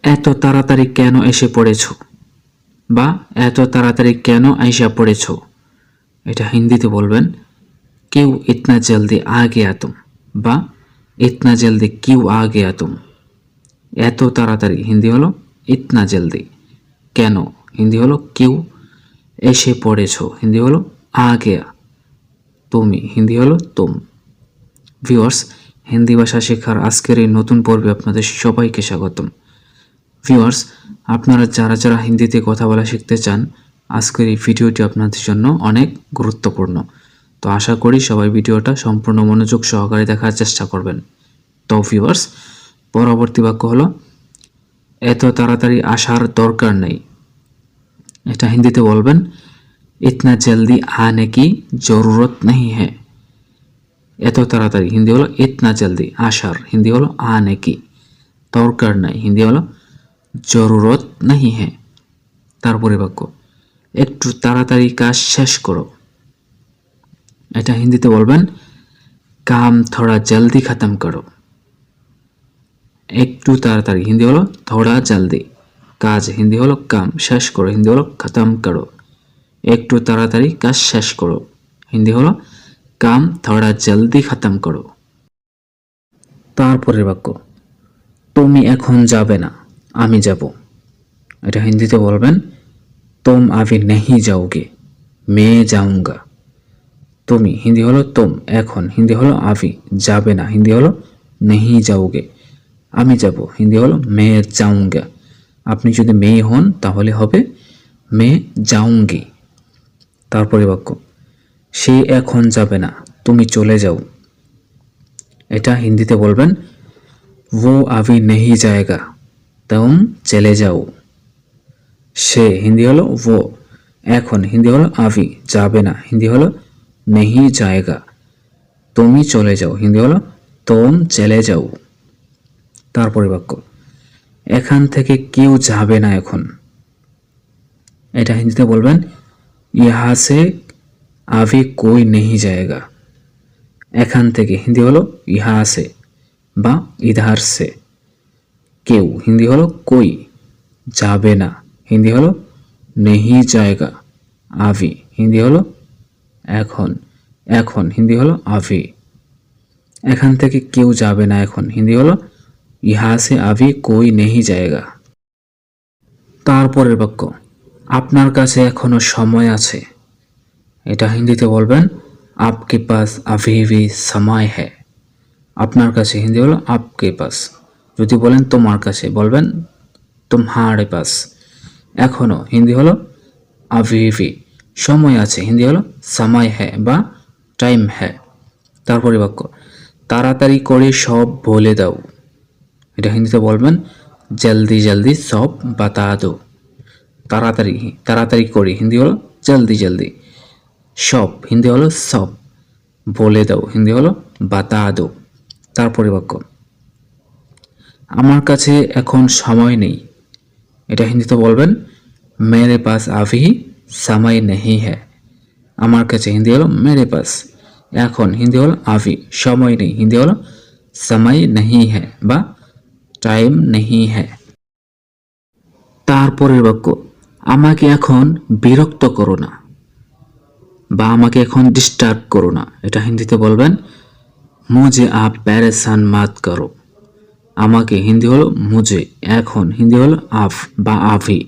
এত তাড়াতাড়ি কেন এসে পড়েছো বা এত তাড়াতাড়ি কেন আইসা পড়েছো। এটা হিন্দিতে বলবেন क्यों इतना जल्दी आ गया तुम বা इतना जल्दी क्यों आ गया तुम। এত তাড়াতাড়ি হিন্দি হলো इतना जल्दी, কেন হিন্দি হলো क्यों, এসে পড়েছো হিন্দি হলো आ गया, তুমি হিন্দি হলো तुम। ভিউয়ার্স, হিন্দি ভাষা শেখার আজকের এই নতুন পর্বে আপনাদের সবাইকে স্বাগতম। ভিউয়ার্স, আপনারা যারা যারা হিন্দিতে কথা বলা শিখতে চান, আজকের এই ভিডিওটি আপনাদের জন্য অনেক গুরুত্বপূর্ণ। তো আশা করি সবাই ভিডিওটা সম্পূর্ণ মনোযোগ সহকারে দেখার চেষ্টা করবেন। তো ভিউয়ার্স, পরবর্তী বাক্য হলো এত তাড়াতাড়ি আসার দরকার নেই। এটা হিন্দিতে বলবেন इतना जल्दी आने की ज़रूरत नहीं है। এত তাড়াতাড়ি হিন্দি হলো इतना जल्दी, আসার হিন্দি হলো आने की, দরকার নাই হিন্দি হলো জরুরত नहीं है। তারপরে বাক্য একটু তাড়াতাড়ি কাজ শেষ করো। এটা হিন্দিতে বলবেন काम थोड़ा जल्दी ख़त्म करो। একটু তাড়াতাড়ি হিন্দি হলো थोड़ा जल्दी, কাজ হিন্দি হলো काम, শেষ করো হিন্দি হলো ख़त्म करो। একটু তাড়াতাড়ি কাজ শেষ করো হিন্দি হলো काम थोड़ा जल्दी ख़त्म करो। তারপরের বাক্য তুমি এখন যাবে না, আমি যাব। এটা হিন্দিতে বলবেন तुम अभी नहीं जाओगे, मैं जाऊंगा। তুমি হিন্দি হলো तुम, এখন হিন্দি হলো अभी, যাবে না হিন্দি হলো नहीं जाओगे, আমি যাব হিন্দি হলো मैं जाऊंगा। আপনি যদি মেয়ে হন তাহলে হবে मैं जाऊंगी। তারপরে বাক্য সে এখন যাবে না, তুমি চলে যাও। এটা হিন্দিতে বলবেন वो अभी नहीं जाएगा, तुम चले जाओ। সে হিন্দি হলো वो, এখন হিন্দি হলো अभी, যাবে না হিন্দি হলো नहीं जाएगा, তুমি চলে যাও হিন্দি হলো तुम चले जाओ। তারপরে বাক্য এখান থেকে কেউ যাবে না এখন। এটা হিন্দিতে বলবেন यहाँ से अभी कोई नहीं जाएगा। এখান থেকে হিন্দি হলো यहाँ से বা इधर से। কেউ হিন্দি হলো कोई, যাবে না হিন্দি হলো नहीं जाएगा। अभी হিন্দি হলো এখন, এখন হিন্দি হলো अभी। এখান থেকে কেউ যাবে না এখন হিন্দি হলো यहाँ से अभी कोई नहीं जाएगा। তারপরের বাক্য আপনার কাছে এখনো সময় আছে। এটা হিন্দিতে বলবেন आपके पास अभी भी समय है। আপনার কাছে হিন্দি হলো आपके पास, যদি বলেন তোমার কাছে বলবেন तुम्हारे पास। এখনো হিন্দি হলো अभी भी, সময় আছে হিন্দি হলো समय है বা टाइम है। তারপরে বাক্য তাড়াতাড়ি করে সব বলে দাও। এটা হিন্দিতে বলবেন জলদি জলদি সব বাতা দো। তাড়াতাড়ি তাড়াতাড়ি করে হিন্দি হলো জলদি জলদি, সব হিন্দি হলো সব, বলে দাও হিন্দি হলো বাতা দো। তারপরে বাক্য আমার কাছে এখন সময় নেই। এটা হিন্দিতে বলবেন মেরে পাস আভি সময় নেই হ্যায়। আমার কাছে হিন্দি হলো মেরে পাস, এখন হিন্দি হলো আভি, সময় নেই হিন্দি হলো সময় নেই হ্যায় বা টাইম নেই হ্যায়। তারপরের বাক্য আমাকে এখন বিরক্ত করো না বা আমাকে এখন ডিস্টার্ব করো না। এটা হিন্দিতে বলবেন মুঝে আপ প্যারেসান মাত করো। আমাকে হিন্দি হলো মুঝে, এখন হিন্দি হলো আফ বা আভি,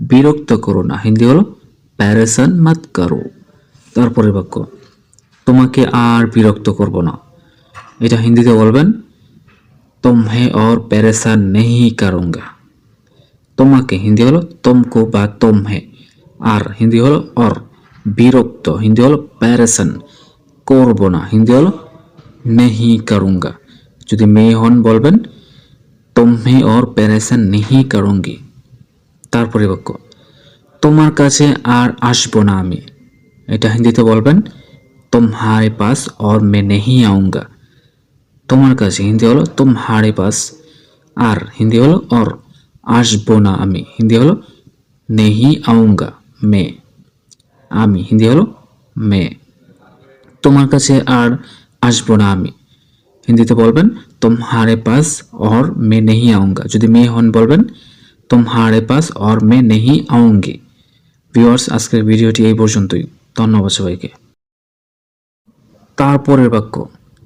বিরক্ত করো না হিন্দি হলো প্যারেসান মাত করো। তারপরে বাক্য তোমাকে আর বিরক্ত করব না। এটা হিন্দিতে বলবেন तुम्हें और परेशान नहीं करूँगा। তোমাকে হিন্দি হলো तुमको বা तुम्हें, আর হিন্দি হলো और, বিরক্ত হিন্দি হলো প্যারেসান, করব না হিন্দি হলো नहीं करूँगा। যদি মেয়ে হন বলবেন तुम्हें और परेशान नहीं करूँगी। তারপরে বাক্য তোমার কাছে আর আসবো না আমি। এটা হিন্দিতে বলবেন तुम्हारे पास और मैं नहीं आऊँगा। তোমার কাছে হিন্দি হলো तुम्हारे पास, আর হিন্দি হলো और, আসবো না আমি হিন্দি হলো नहीं आऊँगा मैं, আমি হিন্দি হলো मैं। তোমার কাছে আর আসবো না আমি, হিন্দিতে বলবেন तुम्हारे पास और मैं नहीं आऊँगा। যদি মেয়ে হন বলবেন तुम्हारे पास और मैं नहीं आऊँगी। ভিউয়ার্স, আজকের ভিডিওটি এই পর্যন্তই। ধন্যবাদ সবাইকে। তারপরের বাক্য,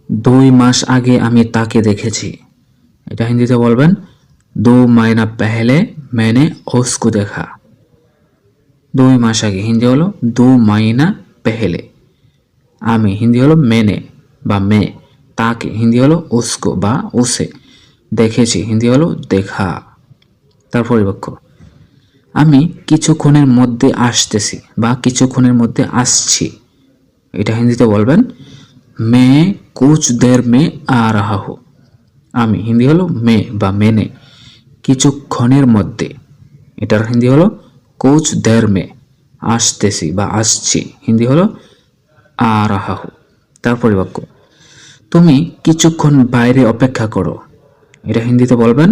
2 মাস আগে আমি তাকে দেখেছি। এটা হিন্দিতে বলবেন 2 महीना पहले मैंने उसको देखा। 2 মাস আগে হিন্দি হলো 2 महीना पहले। আমি হিন্দি হলো मैंने বা मैं, তাকে হিন্দি হলো उसको বা उसे, দেখেছি হিন্দি হলো देखा। তারপরের বাক্য, আমি কিছুক্ষণের মধ্যে আসতেছি বা কিছুক্ষণের মধ্যে আসছি। এটা হিন্দিতে বলবেন मैं कुछ देर में आ रहा हूँ। আমি হিন্দি হলো मैं বা मैंने, কিছুক্ষণের মধ্যে, এটার হিন্দি হলো कुछ देर में, আসতেছি বা আসছি হিন্দি হলো आ रहा हूँ। তারপরে বাক্য, তুমি কিছুক্ষণ বাইরে অপেক্ষা করো। এটা হিন্দিতে বলবেন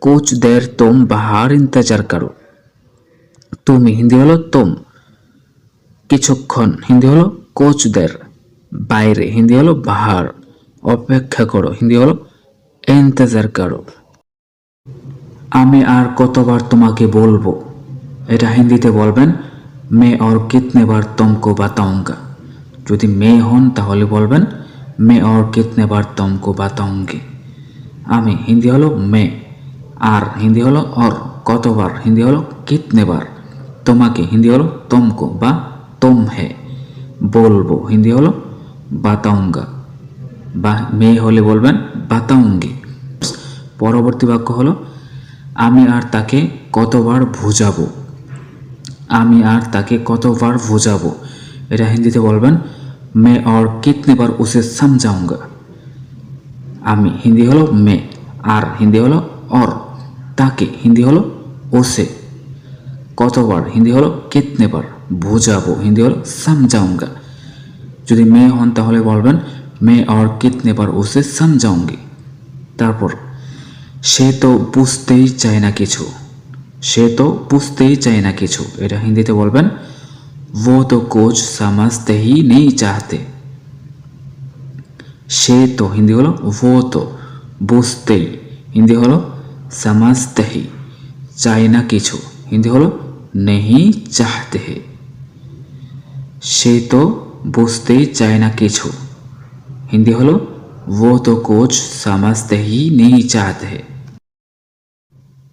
कुछ देर तुम बाहर इंतजार करो। তুমি হিন্দি হলো तुम, কিছুক্ষণ হিন্দি হলো कुछ देर, বাইরে হিন্দি হলো বাহার, অপেক্ষা করো হিন্দি হলো ইন্তজার করো। আমি আর কতবার তোমাকে বলবো। এটা হিন্দিতে বলবেন मैं और कितने बार तुमको बताऊंगा। যদি মেয়ে হন তাহলে বলবেন मैं और कितने बार तुमको बताऊंगी। আমি হিন্দি হলো मैं, আর হিন্দি হলো और, কতবার হিন্দি হলো कितने बार, তোমাকে হিন্দি হলো तुमको বা तुम है, বলবো হিন্দি হলো बताऊंगा বা মেয়ে হলে বলবেন बताऊंगी। পরবর্তী বাক্য হলো আমি আর তাকে কতবার বুঝাবো। আমি আর তাকে কতবার বুঝাবো। এটা হিন্দিতে বলবেন मैं और कितने बार उसे समझाऊंगा। আমি হিন্দি হলো मैं, আর হিন্দি হলো और, তাকে হিন্দি হলো उसे, কতবার হিন্দি হলো कितने बार, বুঝাবো হিন্দি হলো समझाऊंगा। যদি মেয়ে হন তাহলে বলবেন मैं और कितने बार उसे समझाऊंगी। তারপর সে তো বুঝতেই চায় না কিছু। সে তো বুঝতেই চায় না কিছু। এটা হিন্দিতে বলবেন वो तो कुछ समझते ही नहीं चाहते। সে তো হিন্দি হলো वो तो, বুঝতেই হিন্দি হলো समझते ही, চায় না কিছু হিন্দি হলো नहीं चाहते हैं। সে তো বুঝতেই চায় না কিছু হিন্দি হলো वो तो कुछ समझते ही नहीं चाहते हैं।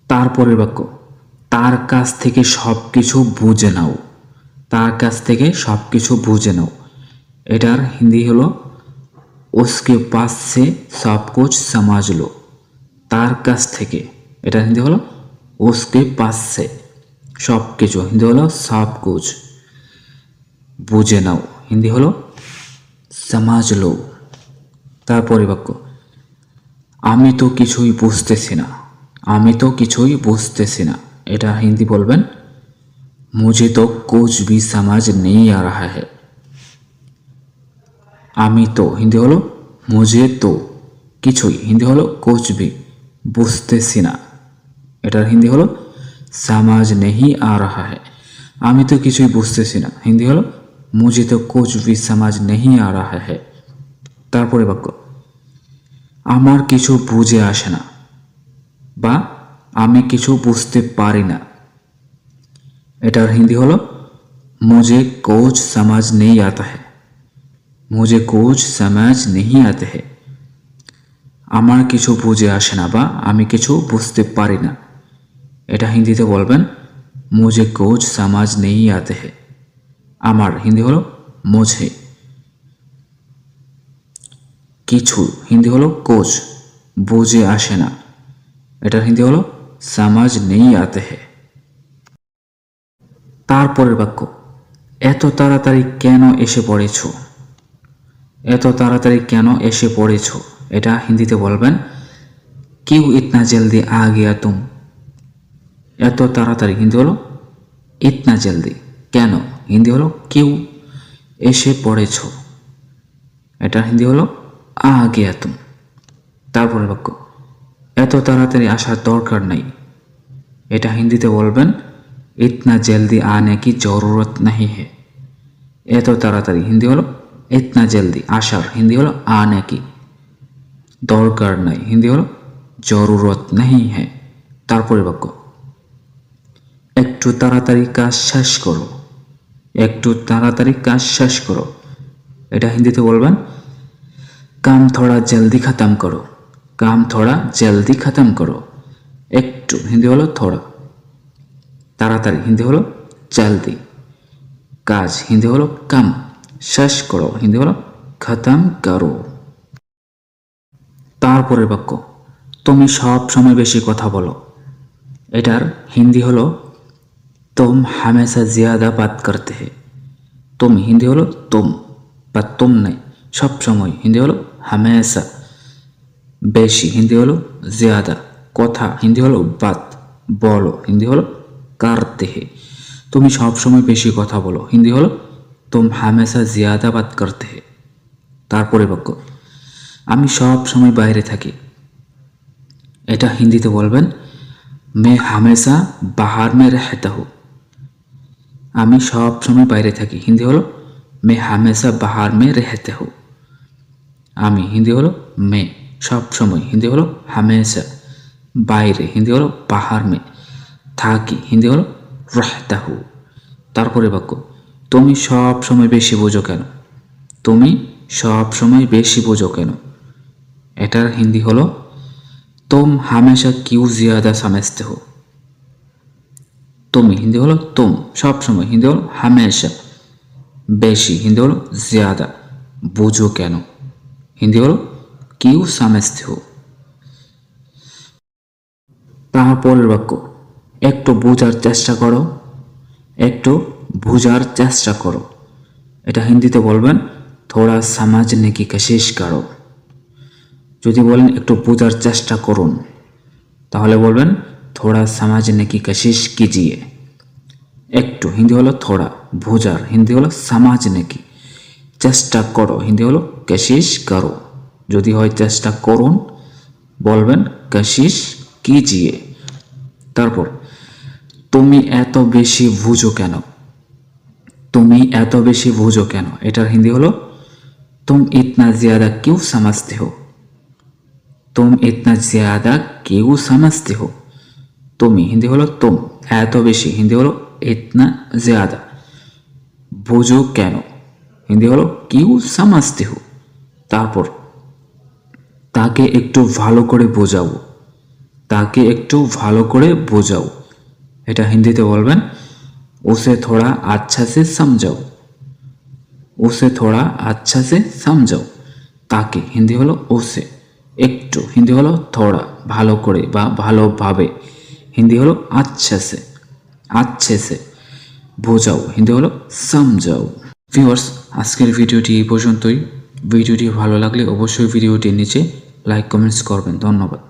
তারপরের বাক্য, তার কাছ থেকে সব কিছু বুঝে নাও। তার কাছ থেকে সব কিছু বুঝে নাও। এটার হিন্দি হলো उसके पास से सब कुछ समझ लो। তার কাছ থেকে, এটার হিন্দি হলো उसके पास से, সব কিছু হিন্দি হলো सब कुछ, বুঝে নাও হিন্দি হলো समझ लो। তারপরে বাক্য, আমি তো কিছুই বুঝতেছি না। আমি তো কিছুই বুঝতেছি না। এটা হিন্দি বলবেন मुझे तो कुछ भी समझ नहीं आ रहा है। আমি তো হিন্দি হলো मुझे तो, কিছুই হিন্দি হলো कुछ भी, বুঝতেছি না, এটার হিন্দি হলো समझ नहीं आ रहा है। আমি তো কিছুই বুঝতেছি না হিন্দি হলো मुझे तो कुछ भी समझ नहीं आ रहा है। তারপরে বাক্য, আমার কিছু বুঝে আসে না বা আমি কিছু বুঝতে পারি না। এটার হিন্দি হলো मुझे कुछ समझ नहीं आता है। मुझे कुछ समझ नहीं आते हैं। আমার কিছু বুঝে আসে না বা আমি কিছু বুঝতে পারি না। এটা হিন্দিতে বলবেন मुझे कुछ समझ नहीं आते हैं। আমার হিন্দি হলো मुझे, কিছু হিন্দি হলো कुछ, বুঝে আসে না, এটার হিন্দি হলো समझ नहीं आते हैं। তারপরের বাক্য, এত তাড়াতাড়ি কেন এসে পড়েছো। এত তাড়াতাড়ি কেন এসে পড়েছো। এটা হিন্দিতে বলবেন क्यों इतना जल्दी आ गया तुम। এত তাড়াতাড়ি হিন্দি হলো इतना जल्दी, কেন হিন্দি হলো क्यों, এসে পড়েছো, এটা হিন্দি হলো आ गया तुम। তারপরে বাক্য, এত তাড়াতাড়ি আসার দরকার নেই। এটা হিন্দিতে বলবেন इतना जल्दी आने की जरूरत नहीं है। এত তাড়াতাড়ি হিন্দি হলো इतना जल्दी, আসার হিন্দি হলো आने की, দরকার নাই, হিন্দি হলো জরুরত নেই হ্যাঁ। তারপরে বাক্য, একটু তাড়াতাড়ি কাজ শেষ করো, একটু তাড়াতাড়ি কাজ শেষ করো। এটা হিন্দিতে বলবেন কাম থোড়া জলদি খতম করো, কাম থোড়া জলদি খতম করো। একটু হিন্দি হলো থোড়া, তাড়াতাড়ি হিন্দি হলো জলদি, কাজ হিন্দি হলো কাম, শেষ করো হিন্দি হলো খতম করো। তারপরের বাক্য, তুমি সব সময় বেশি কথা বলো। এটার হিন্দি হলো তুম হামেশা জিয়াদা বাত করতে হে। তুমি হিন্দি হলো তুম বা তুম নাই, সব সময় হিন্দি হলো হামেশা, বেশি হিন্দি হলো জিয়াদা, কথা হিন্দি হলো বাত, বলো হিন্দি হলো করতে হে। তুমি সব সময় বেশি কথা বলো হিন্দি হলো তুম হামেশা জিয়াদা বাত করতে হে। তারপরে বাক্য, আমি সব সময় বাইরে থাকি। এটা হিন্দিতে বলবেন मैं हमेशा बाहर में रहता हूँ। আমি সব সময় বাইরে থাকি হিন্দি হলো मैं हमेशा बाहर में रहता हूँ। আমি হিন্দি হলো मैं, সব সময় হিন্দি হলো हमेशा, বাইরে হিন্দি হলো बाहर में, থাকি হিন্দি হলো रहता हूँ। তারপরে বাক্য, তুমি সব সময় বেশি বোঝো কেন। তুমি সব সময় বেশি বোঝো কেন। এটার হিন্দি হলো तुम हमेशा क्यों ज्यादा समझते हो। তুমি হিন্দি হলো তুম, সব সময় হিন্দি হলো হামেশা, বেশি হিন্দি হলো জিয়াদা, বুঝো কেন হিন্দি হলো কিউ সমঝতে হো। তারপরের বাক্য, একটু বোঝার চেষ্টা করো, একটু বোঝার চেষ্টা করো। এটা হিন্দিতে বলবেন থোড়া সমঝনে কি কোশিশ করো। যদি বলেন একটু বোঝার চেষ্টা করুন, তাহলে বলবেন থোড়া সমঝনে কি কোশিশ কিজিয়ে। একটু হিন্দি হলো থোড়া, বোঝার হিন্দি হলো সমঝনে কি, চেষ্টা করো হিন্দি হলো কোশিশ করো। যদি হয় চেষ্টা করুন বলবেন কোশিশ কিজিয়ে। তারপর, তুমি এত বেশি বুঝো কেন। তুমি এত বেশি বুঝো কেন। এটার হিন্দি হলো তুম ইতনা জিয়াদা কিউ সমঝতে হো। तुम इतना ज्यादा क्यों समझते हो। তুমি হিন্দি হলো তুম, এত বেশি হিন্দি হলো ইতনা জিয়াদা, বুঝো কেন হিন্দি হলো কিউ সমঝতে হো। তারপর, তাকে একটু ভালো করে বোঝাও, তাকে একটু ভালো করে বোঝাও। এটা হিন্দিতে বলবেন উসে থোড়া আচ্ছা সে সমঝাও, উসে থোড়া আচ্ছা সে সমঝাও। তাকে হিন্দি হলো উসে, একটু হিন্দি হলো থোড়া, ভালো করে বা ভালোভাবে হিন্দি হলো আচ্ছা সে, আচ্ছে সে, বোঝাও হিন্দি হলো সমঝাও। ভিউয়ার্স, আজকের ভিডিওটি এই পর্যন্তই। ভিডিওটি ভালো লাগলে অবশ্যই ভিডিওটির নিচে লাইক কমেন্টস করবেন। ধন্যবাদ।